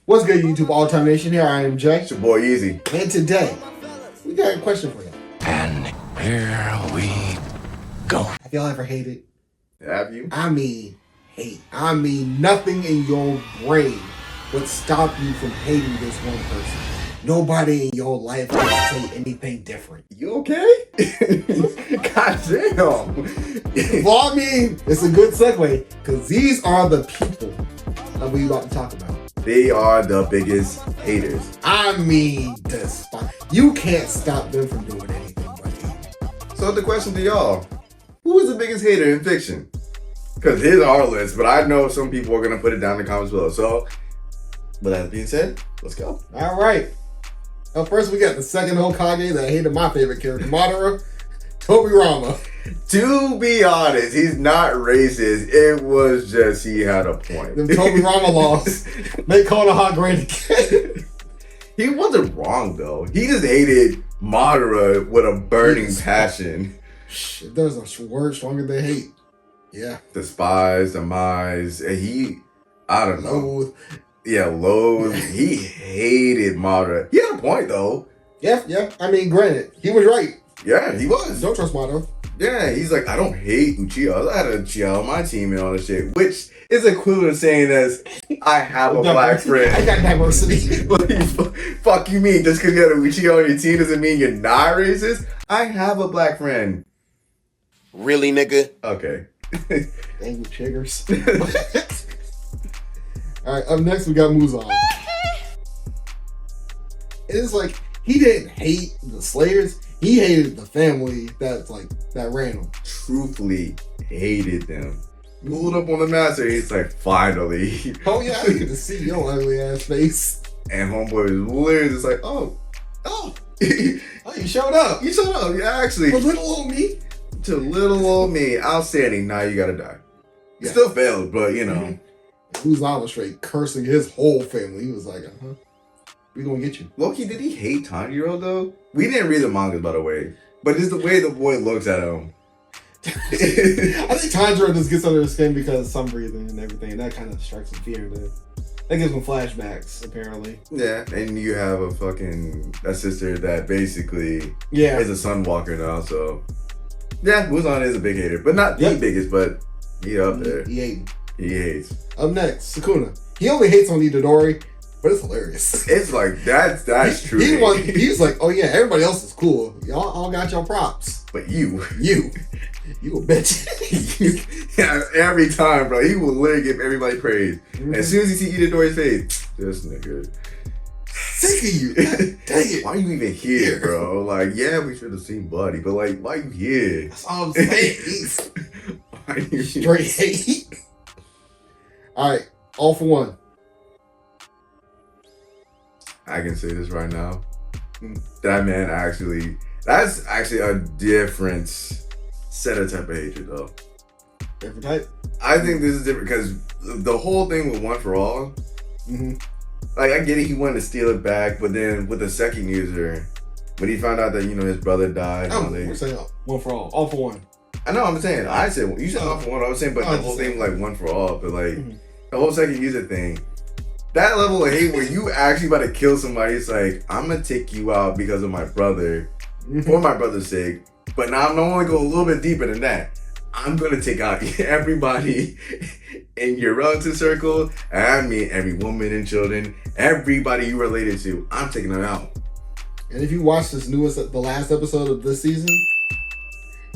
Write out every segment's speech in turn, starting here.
What's good, YouTube AllTimeNation? Here I am, Jay. It's your boy Easy. And today, we got a question for you. And here we go. Have y'all ever hated? Have you? I mean, hate. I mean, nothing in your brain would stop you from hating this one person. Nobody in your life can say anything different. You okay? God damn. Well, I mean, it's a good segue, because these are the people that we about to talk about. They are the biggest haters. I mean, you can't stop them from doing anything but hate. So the question to y'all, who is the biggest hater in fiction? Because here's our list, but I know some people are going to put it down in the comments below. So, with that being said, let's go. All right. Well, first we got the second Hokage that hated my favorite character, Madara, Tobirama. To be honest, he's not racist. It was just he had a point. Them Tobirama laws. They called Konoha great again. He wasn't wrong, though. He just hated Madara with a burning passion. If there's a word stronger than hate. Yeah. Despise, demise, and I don't know. Loathe. Yeah, loathe. He hated Madara. He had a point, though. Yeah. I mean, granted, he was right. Yeah, he was. Don't trust Madara. Yeah, he's like, I don't hate Uchiha. I had a Uchiha on my team and all this shit, which is equivalent to saying as I have a black friend. I got diversity. Fuck you mean? Just because you have a Uchiha on your team doesn't mean you're not racist? I have a black friend. Really, nigga? Okay. Dang you chiggers. Alright, up next we got Muzan. It's like, he didn't hate the Slayers. He hated the family that ran him. Truthfully hated them. Pulled up on the master, he's like, finally. Oh yeah, I get to see your ugly ass face. And homeboy was literally just like, oh. Oh, you showed up. You showed up, yeah, actually. For little old me. To little old me, outstanding, now you gotta die. Yeah. Still failed, but you know. Muzan was straight cursing his whole family. He was like, we gonna get you. Loki, did he hate Tanjiro though? We didn't read the manga, by the way. But it's the way the boy looks at him. I think Tanjiro just gets under his skin because of sun breathing and everything. And that kind of strikes some fear into it. That gives him flashbacks, apparently. Yeah, and you have a sister that basically is a sunwalker now, so. Yeah, Muzan is a big hater. But not the biggest, but he up there. He hates. Up next, Sukuna. He only hates on Itadori, but it's hilarious. It's like, that's true. He's like, oh yeah, everybody else is cool. Y'all all got your props. But you a bitch. Yeah, every time, bro. He will literally give everybody praise. As soon as you see Itadori's face, this nigga. Sick of you. God dang it. Why you even here, bro? Like, yeah, we should have seen Buddy, but like, why you here? That's all I'm saying. Why you straight hate. Alright, all for one. I can say this right now. That man that's actually a different set of type of hatred, though. Different type? I think this is different because the whole thing with One for All, like, I get it, he wanted to steal it back, but then with the second user, when he found out that, his brother died. We're saying one for all for one. I know, I'm saying, you said all for one, I was saying, but the whole thing was like one for all, but like, the whole second user thing, that level of hate where you actually about to kill somebody, it's like, I'm gonna take you out because of my brother, for my brother's sake, but now I'm gonna go a little bit deeper than that. I'm gonna take out everybody in your relative circle, and I mean every woman and children, everybody you related to, I'm taking them out. And if you watch the last episode of this season,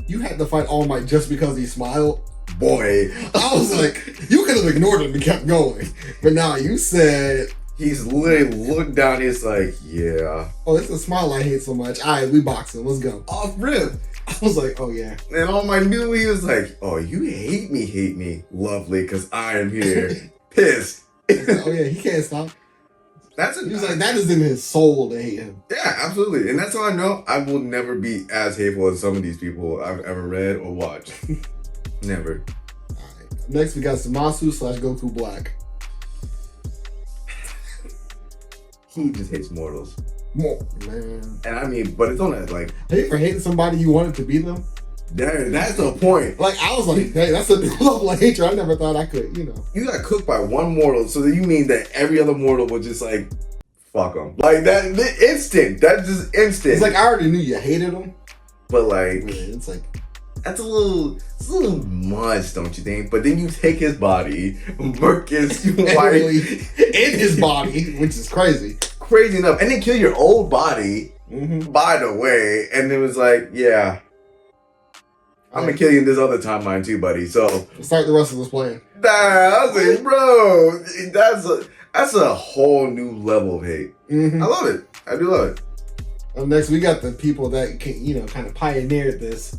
you had to fight All Might just because he smiled. Boy, I was like, you could have ignored him and kept going. But now you said... He's literally looked down, he's like, yeah. Oh, it's a smile I hate so much. All right, we boxing, let's go. Off rip. I was like, oh yeah. And All Might knew, he was like, oh, you hate me, lovely, because I am here. Pissed. Oh yeah, he can't stop. He was like, that is in his soul to hate him. Yeah, absolutely. And that's how I know I will never be as hateful as some of these people I've ever read or watched. Never. Alright. Next we got Zamasu / Goku Black. He just hates mortals. Man. And I mean, but it's on that, like... Hate for hating somebody you wanted to be them? That's the point. Like, I was like, hey, that's a new level of hatred. I never thought I could, you know. You got cooked by one mortal, so that you mean that every other mortal was just like, fuck them. Like, instant. That's just instant. It's like, I already knew you hated him. But like, Yeah, it's like, it's a little much, don't you think? But then you take his body, murk his wife, in his body, which is crazy. Crazy enough, and then kill your old body, by the way, and it was like, yeah, I'm gonna kill you in this other timeline too, buddy. So start the rest of this plan. Nah, I was like, bro, that's a whole new level of hate. I love it. I do love it. Up next, we got the people that kind of pioneered this.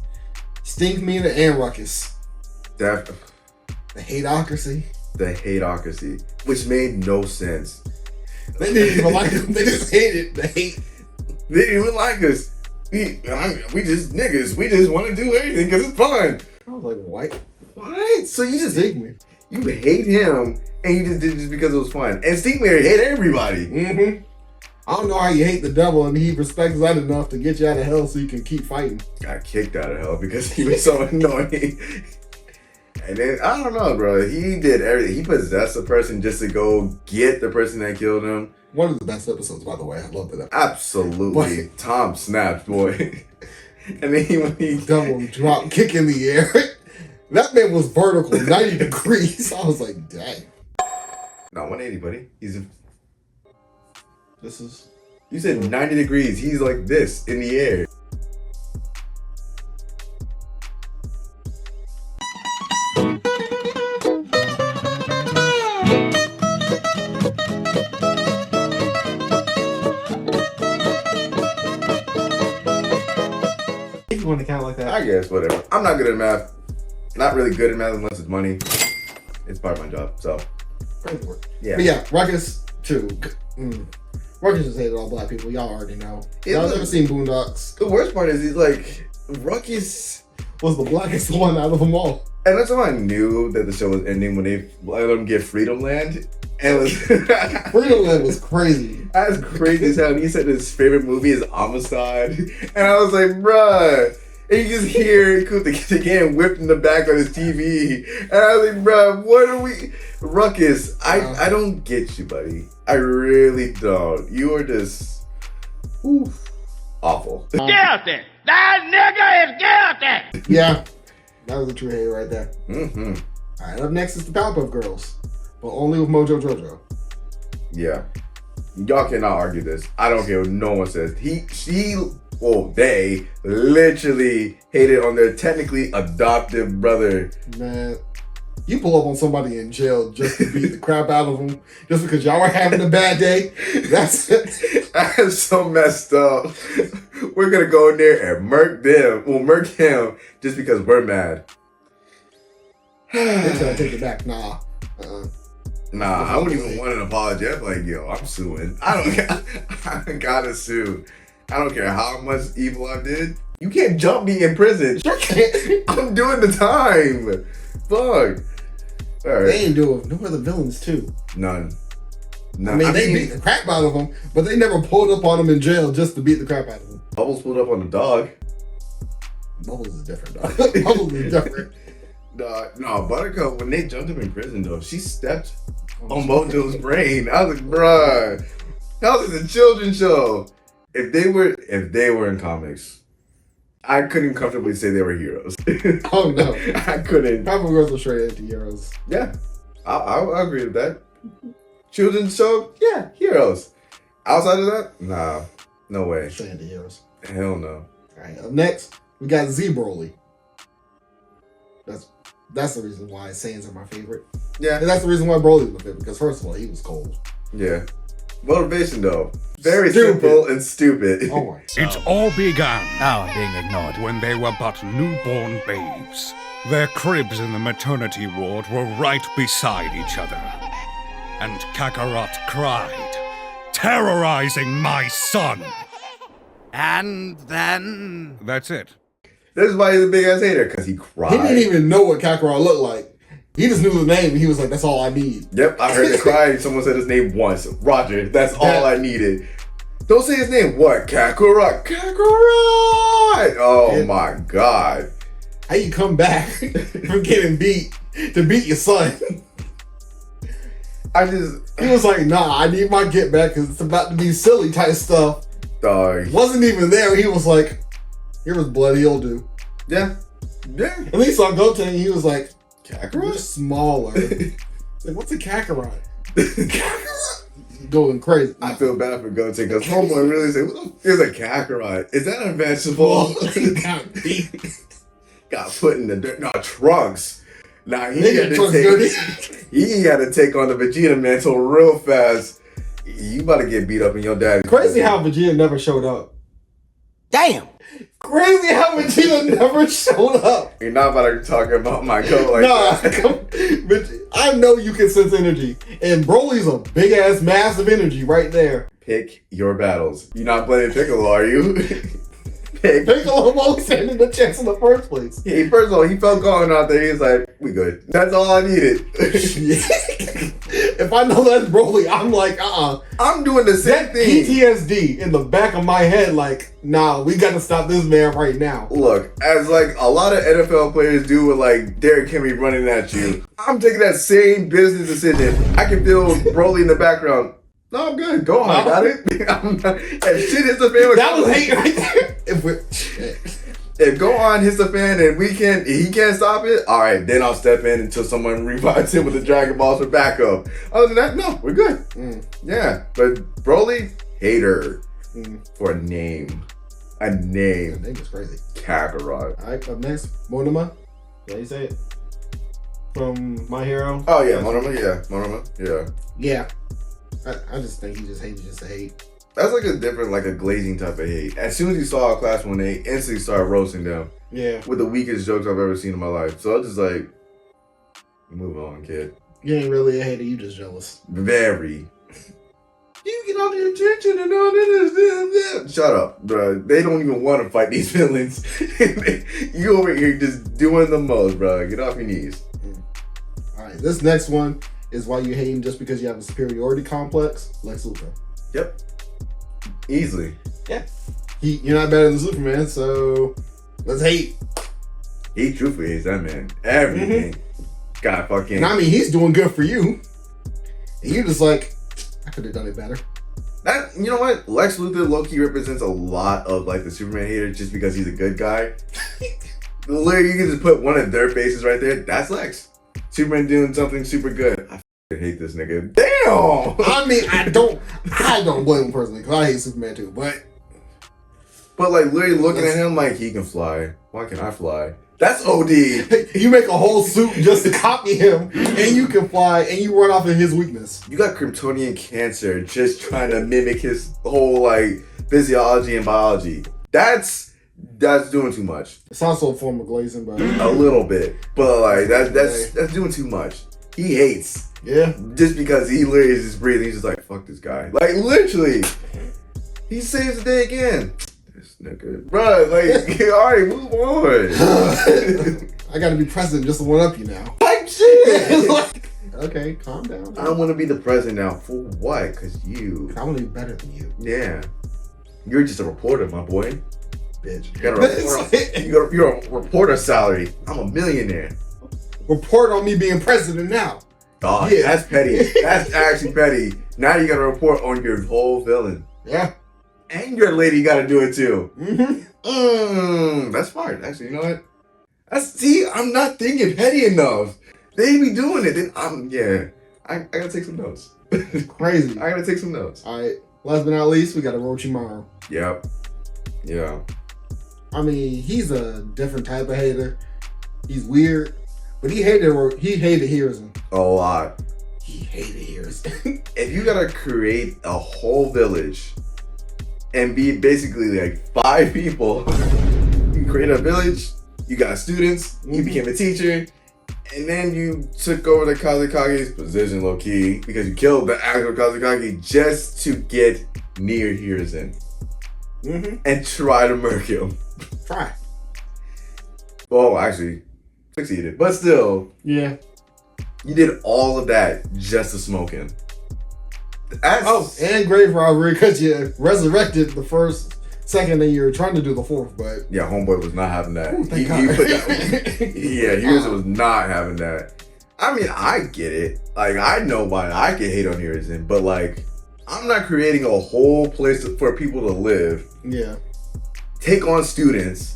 Stink Meaner and Ruckus. The hateocracy. The hateocracy, which made no sense. They didn't even like him. They just hated the hate. They didn't even like us. We just niggas. We just want to do everything because it's fun. I was like, what? So you just Stink Meaner. You hate him, and you just did it just because it was fun. And Stink Meaner hate everybody. I don't know how you hate the devil and he respects that enough to get you out of hell so you can keep fighting. Got kicked out of hell because he was so annoying. And then, I don't know, bro. He did everything. He possessed a person just to go get the person that killed him. One of the best episodes, by the way. I loved it. Absolutely. But Tom snapped, boy. And then when he... Devil drop kick in the air. That man was vertical, 90 degrees. I was like, dang. Not 180, buddy. This is... You said 90 degrees. He's like this in the air. If you want to count like that. I guess, whatever. I'm not good at math. Not really good at math unless it's money. It's part of my job, so. Yeah. But yeah, Ruckus, too. Ruckus just hated all black people. Y'all already know. Y'all never seen Boondocks. The worst part is he's like, Ruckus was the blackest one out of them all. And that's when I knew that the show was ending when they let them get Freedom Land. And it was Freedom Land was crazy. That's crazy as hell. He said his favorite movie is Homicide. And I was like, bruh. And you just hear the getting whipped in the back on his TV. And I was like, bruh, what are we... Ruckus, I don't get you, buddy. I really don't. You are just... awful. Guilty! That nigga is guilty! Yeah. That was a true hate right there. Alright, up next is the Powerpuff Girls. But only with Mojo Jojo. Yeah. Y'all cannot argue this. I don't care what no one says. They literally hated on their technically adoptive brother. Man, you pull up on somebody in jail just to beat the crap out of them, just because y'all were having a bad day. That's so messed up. We're gonna go in there and murk them. We'll murk him just because we're mad. Until I take it back. Nah. Nah, I wouldn't even want an apology. I'm like, yo, I'm suing. I gotta sue. I don't care how much evil I did. You can't jump me in prison. Sure can't. I'm doing the time. Fuck. All right. They ain't do it. No other villains too. None. I mean, they beat the crap out of them, but they never pulled up on them in jail just to beat the crap out of them. Bubbles pulled up on the dog. Bubbles is different, dog. Bubbles is different. No, Buttercup, when they jumped him in prison, though, she stepped on Mojo's brain. I was like, bruh, that was a children's show. If they were in comics, I couldn't comfortably say they were heroes. Oh, no. I couldn't. Powerpuff Girls are straight anti-heroes. Yeah, I agree with that. Children's show, yeah, heroes. Outside of that, nah, no way. Straight anti-heroes. Hell no. All right, up next, we got Z Broly. That's the reason why Saiyans are my favorite. Yeah. And that's the reason why Broly was my favorite, because first of all, he was cold. Yeah. Motivation, though. Very simple and stupid. Oh my. It all began, now I'm being ignored, when they were but newborn babes. Their cribs in the maternity ward were right beside each other. And Kakarot cried, terrorizing my son. And then... That's it. This is why he's a big ass hater, because he cried. He didn't even know what Kakarot looked like. He just knew the name and he was like, that's all I need. Yep, I heard it cry. Someone said his name once. Roger, that's all I needed. Don't say his name. What? Kakarot. Kakarot! Oh my god. how you come back from getting beat to beat your son? He was like, nah, I need my get back because it's about to be silly type stuff. Dog. Wasn't even there. He was like, here was blood he'll do. Yeah. Yeah. And then he saw Goten and he was like, you're Kakarot? smaller. Like, what's a Kakarot? Kakarot? Going crazy. I feel bad for Goten because homeboy really said, "Here's a Kakarot. Is that a vegetable?" Got beat. Got put in the dirt. No, trunks. Nah, he Nigga, had to Trunks take. He had to take on the Vegeta mantle real fast. You about to get beat up in your dad. Crazy how Vegeta never showed up. Damn. Crazy how Vegeta never showed up. You're not about to talk about my code like that. But I know you can sense energy. And Broly's a big ass massive energy right there. Pick your battles. You're not blaming Piccolo, are you? Pick. Piccolo almost standing the chance in the first place. He, first of all, he felt going out there. He was like, "We good." That's all I needed. If I know that's Broly, I'm like, I'm doing the same that thing. PTSD in the back of my head, like, nah, we gotta stop this man right now. Look, as like a lot of NFL players do with like Derrick Henry running at you, I'm taking that same business decision. I can feel Broly in the background. No, I'm good. Go on, I got it. I'm not, if shit hits the fan, That was hate right there. If go on hits the fan and he can't stop it, all right, then I'll step in until someone revives him with the Dragon Balls for backup. Other than that, no, we're good. Yeah, but Broly, hater for a name. A name. That name is crazy. Kakarot. All right, up next, Monoma. Yeah, you say it. From My Hero. Oh yeah, Monoma. Yeah. Yeah. I just think he just hates just to hate. That's like a different, like a glazing type of hate. As soon as you saw Class 1A, instantly started roasting them. Yeah. With the weakest jokes I've ever seen in my life. So I was just like, move on, kid. You ain't really a hater, you just jealous. Very. You get all the attention and all this. Shut up, bro. They don't even want to fight these villains. You over here just doing the most, bro. Get off your knees. Alright, this next one is why you hating just because you have a superiority complex. Lex Luthor. Yep. Easily. Yeah. You're not better than Superman, so let's hate. He truthfully hates that man. Everything. God fucking. And I mean, he's doing good for you. And you're just like, I could have done it better. That, you know what? Lex Luthor low-key represents a lot of like the Superman haters just because he's a good guy. Literally, you can just put one of their faces right there. That's Lex. Superman doing something super good. I hate this nigga. Damn! I mean, I don't blame him personally because I hate Superman too, but like literally looking at him like he can fly. Why can't I fly? That's OD. You make a whole suit just to copy him, and you can fly, and you run off of his weakness. You got Kryptonian cancer just trying to mimic his whole like physiology and biology. That's doing too much. It's also a form of glazing, but A little bit, but like that's doing too much. He hates. Yeah. Just because he literally is just breathing, he's just like, fuck this guy. Like, literally. He saves the day again. This nigga. Bruh, like, alright, move on. I gotta be president just to one up you now. Like, shit. Like, okay, calm down. I want to be the president now. For what? Because you. I want to be better than you. Yeah. You're just a reporter, my boy. Bitch. You're a reporter salary. I'm a millionaire. Report on me being president now. Oh, yeah. That's petty. That's actually petty. Now you gotta report on your whole villain. Yeah. And your lady gotta do it too. That's smart. Actually, you know what? I'm not thinking petty enough. They be doing it. Then I gotta take some notes. Crazy. I gotta take some notes. Alright, last but not least, we got Orochimaru. Yep. Yeah. I mean, he's a different type of hater. He's weird. But he hated Hiruzen. A lot. He hated Hiruzen. If you gotta create a whole village and be basically like 5 people, you create a village, you got students, you became a teacher, and then you took over the Kazekage's position low key because you killed the actual Kazekage just to get near Hiruzen and try to murk him. Try. Well, actually, succeeded, but still, yeah, you did all of that just to smoke him. And grave robbery because you resurrected the first second, and you're trying to do the fourth, but Yeah, homeboy was not having that. Ooh, thank He God. put that. Yeah, here's was not having that. I mean, I get it. Like, I know why I can hate on Harrison, but like, I'm not creating a whole place for people to live. yeah, Take on students,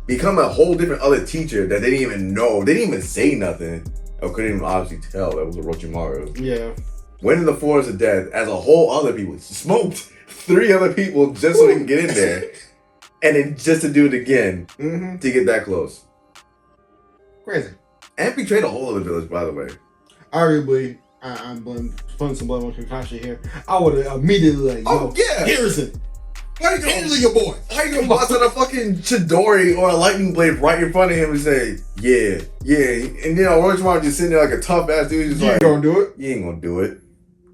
become a whole different other teacher that they didn't even know. They didn't even say nothing. Or couldn't even obviously tell that was Orochimaru. yeah. Went in the forest of death as a whole other people. Smoked 3 other people just so they can get in there. And then just to do it again Mm-hmm. to get that close. Crazy. And betrayed a whole other village, by the way. Arguably, I'm putting some blood on Kakashi here. I would have immediately like, Oh, yeah. Harrison, How you handle your boy. How you gonna bounce out a fucking Chidori or a lightning blade right in front of him and say, yeah, and then Orochimaru just sitting there like a tough ass dude, just You like, gonna do it? you ain't gonna do it.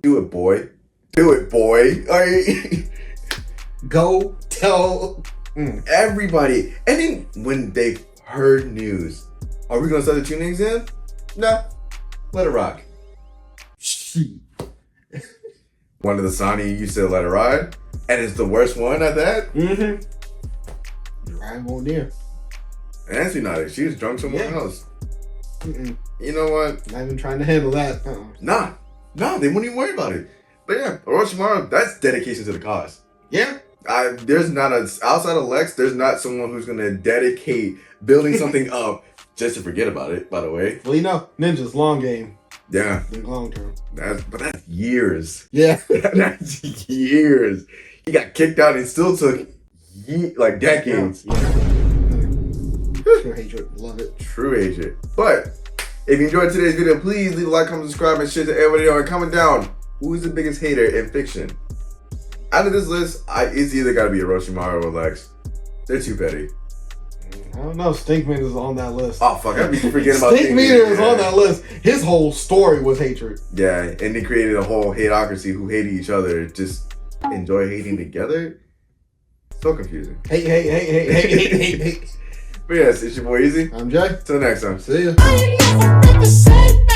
Do it, boy. Do it, boy. Like, Go tell. everybody. And then when they heard news, are we gonna start the tuning exam? No. Let it rock. Shit. One of the Sani you said let it ride, and it's the worst one at that. Mm-hmm. Right on there. And Tsunade, she was drunk somewhere Yeah. else. Mm-mm. You know what? Not even trying to handle that. Nah, they wouldn't even worry about it. But yeah, Orochimaru, that's dedication to the cause. Yeah. There's not outside of Lex, there's not someone who's gonna dedicate building something up just to forget about it. By the way, Well, you know, ninjas long game, yeah, long term. that's years. Yeah. That's years. He got kicked out and still took like decades. Yeah. True hatred. Love it. True agent. But if you enjoyed today's video, please leave a like, comment, subscribe, and share to everybody on. Comment down who is the biggest hater in fiction. Out of this list, it's either got to be Orochimaru or Lex. They're too petty. I don't know. Stinkman is on that list. Oh fuck! I'd be forgetting about Stinkmeter is on that list. His whole story was hatred. Yeah, and they created a whole hateocracy who hated each other, just enjoy hating together. So confusing. Hey. But yes, it's your boy Easy. I'm Jay. Till next time. See ya. I never ever said that.